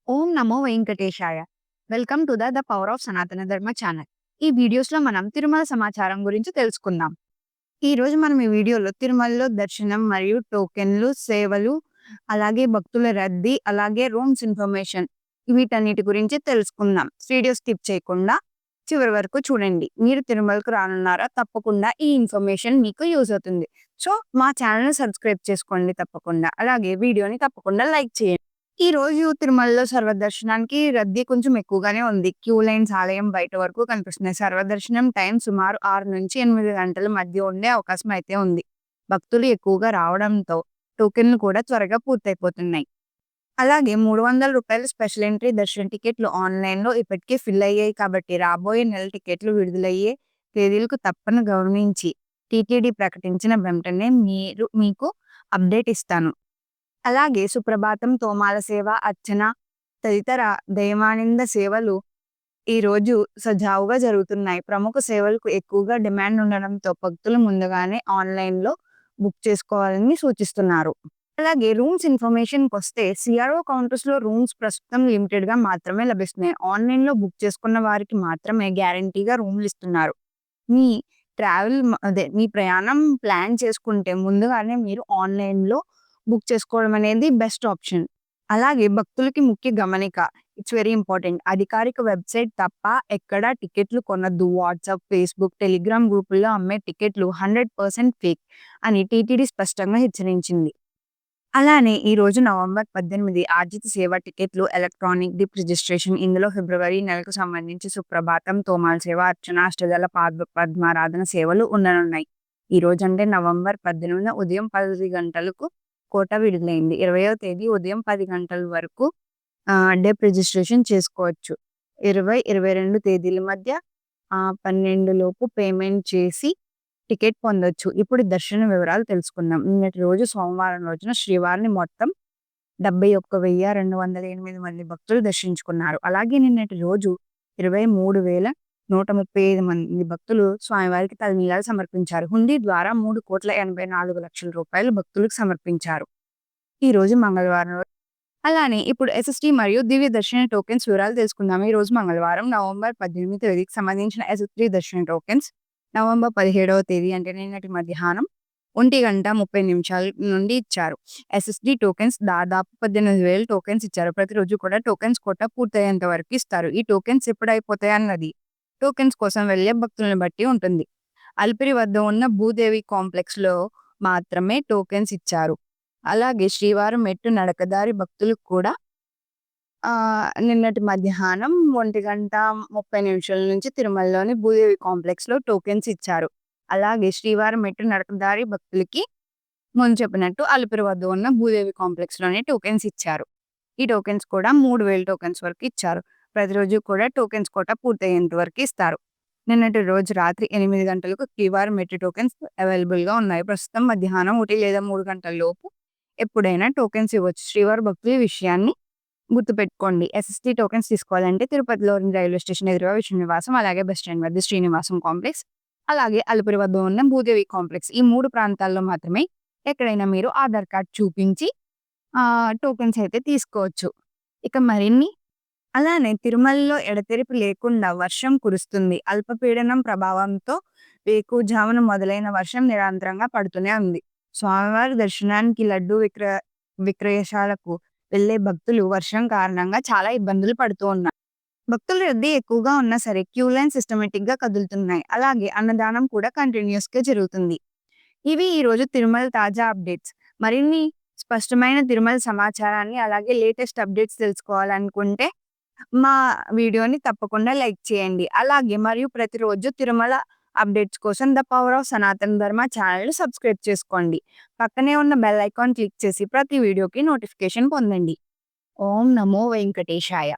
Om Namo Venkatesaya. Welcome to the power of సనాతన ధర్మ channel. ఈ వీడియోస్‌లో మనం తిరుమల సమాచారం గురించి తెలుసుకుందాం. ఈరోజు మనం ఈ వీడియోలో తిరుమలలో దర్శనం మరియు టోకెన్లు, సేవలు, అలాగే భక్తుల రద్దీ, అలాగే రూమ్స్ ఇన్ఫర్మేషన్ వీటన్నిటి గురించి తెలుసుకుందాం. వీడియో స్కిప్ చేయకుండా చివరి వరకు చూడండి. మీరు తిరుమలకు రానున్నారా? తప్పకుండా ఈ ఇన్ఫర్మేషన్ మీకు యూజ్ అవుతుంది. సో, మా ఛానెల్‌ని సబ్స్క్రైబ్ చేసుకోండి తప్పకుండా. అలాగే వీడియోని తప్పకుండా లైక్ చేయండి. ఈ రోజు తిరుమలలో సర్వదర్శనానికి రద్దీ కొంచెం ఎక్కువగానే ఉంది. క్యూ లైన్స్ ఆలయం బయట వరకు కనిపిస్తున్నాయి. సర్వదర్శనం టైం సుమారు 6-8 గంటల మధ్య ఉండే అవకాశం అయితే ఉంది. భక్తులు ఎక్కువగా రావడంతో టోకెన్లు కూడా త్వరగా పూర్తయిపోతున్నాయి. అలాగే రూ. 300 స్పెషల్ ఎంట్రీ దర్శన టికెట్లు ఆన్‌లైన్‌లో ఇప్పటికే ఫిల్ అయ్యాయి కాబట్టి రాబోయే నెల టికెట్లు విడుదలయ్యే తేదీలకు తప్పని గమనించి టీటీడీ ప్రకటించిన వెంటనే మీకు అప్డేట్ ఇస్తాను. అలాగే సుప్రభాతం, తోమాల సేవ, అర్చన తదితర దైవానంద సేవలు ఈరోజు సజావుగా జరుగుతున్నాయి. ప్రముఖ సేవలకు ఎక్కువగా డిమాండ్ ఉండడంతో భక్తులు ముందుగానే ఆన్‌లైన్‌లో బుక్ చేసుకోవాలని సూచిస్తున్నారు. అలాగే రూమ్స్ ఇన్ఫర్మేషన్‌కొస్తే సిఆర్ఓ కౌంటర్స్‌లో రూమ్స్ ప్రస్తుతం లిమిటెడ్‌గా మాత్రమే లభిస్తున్నాయి. ఆన్‌లైన్‌లో బుక్ చేసుకున్న వారికి మాత్రమే గ్యారంటీగా రూమ్‌లిస్తున్నారు. మీ మీ ప్రయాణం ప్లాన్ చేసుకుంటే ముందుగానే మీరు ఆన్‌లైన్‌లో బుక్ చేసుకోవడం అనేది బెస్ట్ ఆప్షన్. అలాగే భక్తులకి ముఖ్య గమనిక. It's very important. అధికారిక వెబ్‌సైట్ తప్ప ఎక్కడా టికెట్లు కొనొద్దు. వాట్సాప్, ఫేస్‌బుక్, టెలిగ్రామ్ గ్రూపుల్లో అమ్మే టికెట్లు 100% ఫేక్ అని టీటీడీ స్పష్టంగా హెచ్చరించింది. అలానే ఈరోజు నవంబర్ 18 ఆర్జిత సేవ టికెట్లు ఎలక్ట్రానిక్ డిప్ రిజిస్ట్రేషన్. ఇందులో ఫిబ్రవరి నెలకు సంబంధించి సుప్రభాతం, తోమాల సేవ, అర్చన, అష్టదళ పద్మారాధన సేవలు ఉండనున్నాయి. ఈరోజు అంటే నవంబర్ 18 ఉదయం 10 గంటలకు కోట విడుదలైంది. 20వ తేదీ ఉదయం 10 గంటల వరకు డెప్ రిజిస్ట్రేషన్ చేసుకోవచ్చు. 20, 22 తేదీల మధ్య 12 లోపు పేమెంట్ చేసి టికెట్ పొందొచ్చు. ఇప్పుడు దర్శన వివరాలు తెలుసుకుందాం. నిన్నటి రోజు సోమవారం రోజున శ్రీవారిని మొత్తం 71,208 మంది భక్తులు దర్శించుకున్నారు. అలాగే నిన్నటి రోజు 23,135 మంది భక్తులు స్వామివారికి తలనీలాలు సమర్పించారు. హుండీ ద్వారా రూ. 3,84,00,000 భక్తులకు సమర్పించారు. ఈ రోజు మంగళవారం. అలానే ఇప్పుడు ఎస్ఎస్‌టి మరియు దివ్య దర్శన టోకెన్స్ వివరాలు తెలుసుకుందాం. ఈ రోజు మంగళవారం నవంబర్ 18 తేదీకి సంబంధించిన ఎస్ఎస్‌టి దర్శన టోకెన్స్ నవంబర్ 17వ తేదీ అంటే నిన్నటి మధ్యాహ్నం 1:30 నుండి ఇచ్చారు. ఎస్ఎస్‌డి టోకెన్స్ దాదాపు 18,000 టోకెన్స్ ఇచ్చారు. ప్రతిరోజు కూడా టోకెన్స్ కోట పూర్తయ్యేంత వరకు ఇస్తారు. ఈ టోకెన్స్ ఎప్పుడైపోతాయన్నది టోకెన్స్ కోసం వెళ్ళే భక్తులను బట్టి ఉంటుంది. అలిపిరి వద్ద ఉన్న భూదేవి కాంప్లెక్స్‌లో మాత్రమే టోకెన్స్ ఇచ్చారు. అలాగే శ్రీవారం మెట్టు నడకదారి భక్తులకు కూడా నిన్నటి మధ్యాహ్నం 1:30 నుంచి తిరుమలలోని భూదేవి కాంప్లెక్స్‌లో టోకెన్స్ ఇచ్చారు. అలాగే శ్రీవారం మెట్టు నడకదారి భక్తులకి ముందు చెప్పినట్టు అలిపిరి వద్ద ఉన్న భూదేవి కాంప్లెక్స్‌లోనే టోకెన్స్ ఇచ్చారు. ఈ టోకెన్స్ కూడా 3,000 టోకెన్స్ వరకు ఇచ్చారు. ప్రతిరోజు కూడా టోకెన్స్ కోట పూర్తయ్యేంత వరకు ఇస్తారు. నిన్నటి రోజు రాత్రి 8 గంటలకు శ్రీవారం మెట్టు టోకెన్స్ అవైలబుల్‌గా ఉన్నాయి. ప్రస్తుతం మధ్యాహ్నం 1 లేదా 3 గంటల లోపు ఎప్పుడైనా టోకెన్స్ ఇవ్వచ్చు. శ్రీవారి భక్తులు ఈ విషయాన్ని గుర్తుపెట్టుకోండి. ఎస్ఎస్‌టి టోకెన్స్ తీసుకోవాలంటే తిరుపతిలోని రైల్వే స్టేషన్ ఎదురుగా విష్ణు నివాసం, అలాగే బస్ స్టాండ్ వద్ద శ్రీనివాసం కాంప్లెక్స్, అలాగే అలిపిరి వద్ద ఉన్న భూదేవి కాంప్లెక్స్ ఈ 3 ప్రాంతాల్లో మాత్రమే ఎక్కడైనా మీరు ఆధార్ కార్డ్ చూపించి టోకెన్స్ అయితే తీసుకోవచ్చు. ఇక మరిన్ని అలానే తిరుమలలో ఎడతెరిపి లేకుండా వర్షం కురుస్తుంది. అల్పపీడనం ప్రభావంతో వేకువజామున మొదలైన వర్షం నిరంతరంగా పడుతూనే ఉంది. స్వామివారి దర్శనానికి లడ్డూ విక్రయశాలకు వెళ్లే భక్తులు వర్షం కారణంగా చాలా ఇబ్బందులు పడుతూ ఉన్నారు. భక్తుల రద్దీ ఎక్కువగా ఉన్నా సరే క్యూ లైన్ సిస్టమేటిక్‌గా కదులుతున్నాయి. అలాగే అన్నదానం కూడా కంటిన్యూయస్‌గా జరుగుతుంది. ఇవి ఈరోజు తిరుమల తాజా అప్డేట్స్. మరిన్ని స్పష్టమైన తిరుమల సమాచారాన్ని అలాగే లేటెస్ట్ అప్డేట్స్ తెలుసుకోవాలనుకుంటే మా వీడియోని తప్పకుండా లైక్ చేయండి. అలాగే మరియు ప్రతిరోజు తిరుమల అప్డేట్స్ కోసం ద పవర్ ఆఫ్ సనాతన ధర్మ ఛానెల్‌ని సబ్స్క్రైబ్ చేసుకోండి. పక్కనే ఉన్న బెల్ ఐకాన్ క్లిక్ చేసి ప్రతి వీడియోకి నోటిఫికేషన్ పొందండి. ఓం నమో వెంకటేశాయ.